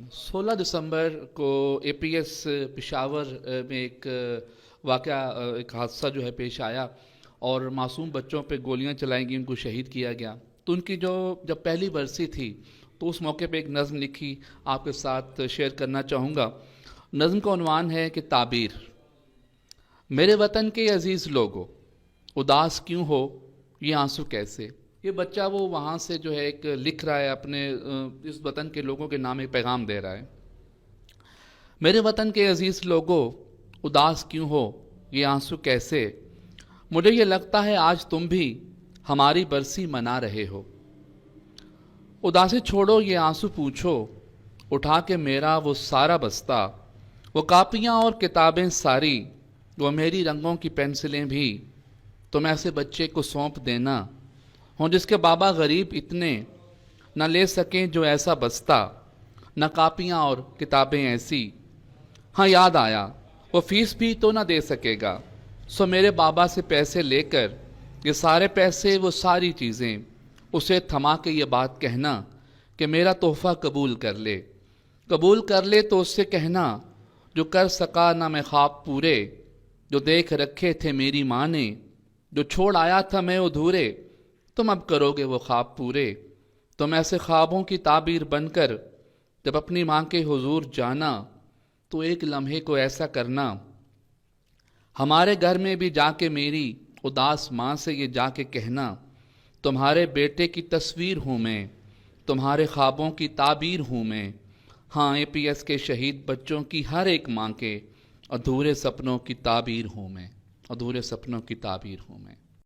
16 दिसंबर को एपीएस पेशावर में एक वाक़या एक हादसा जो है पेश आया और मासूम बच्चों पे गोलियां चलाई गई, उनको शहीद किया गया। तो उनकी जो जब पहली बरसी थी तो उस मौके पे एक नज़म लिखी, आपके साथ शेयर करना चाहूँगा। नज़म का उन्वान है कि ताबीर। मेरे वतन के अजीज़ लोगों, उदास क्यों हो ये आंसू कैसे। ये बच्चा वो वहाँ से जो है एक लिख रहा है, अपने इस वतन के लोगों के नाम एक पैगाम दे रहा है। मेरे वतन के अजीज़ लोगों, उदास क्यों हो ये आंसू कैसे। मुझे ये लगता है आज तुम भी हमारी बरसी मना रहे हो। उदासी छोड़ो ये आंसू पूछो, उठा के मेरा वो सारा बस्ता, वो कापियाँ और किताबें सारी, वो मेरी रंगों की पेंसिलें भी तुम ऐसे बच्चे को सौंप देना हो जिसके बाबा गरीब इतने न ले सकें जो ऐसा बस्ता, न कापियाँ और किताबें ऐसी। हाँ याद आया, वो फीस भी तो न दे सकेगा, सो मेरे बाबा से पैसे लेकर ये सारे पैसे वो सारी चीज़ें उसे थमा के ये बात कहना कि मेरा तोहफा कबूल कर ले। कबूल कर ले तो उससे कहना जो कर सका ना मैं ख्वाब पूरे, जो देख रखे थे मेरी माँ ने, जो छोड़ आया था मैं अधूरे, तुम अब करोगे वो ख्वाब पूरे। तुम ऐसे ख्वाबों की ताबीर बनकर जब अपनी माँ के हुजूर जाना तो एक लम्हे को ऐसा करना, हमारे घर में भी जाके मेरी उदास माँ से ये जाके कहना, तुम्हारे बेटे की तस्वीर हूँ मैं, तुम्हारे ख्वाबों की ताबीर हूँ मैं। हाँ, एपीएस के शहीद बच्चों की हर एक माँ के अधूरे सपनों की ताबीर हूँ मैं, अधूरे सपनों की ताबीर हूँ मैं।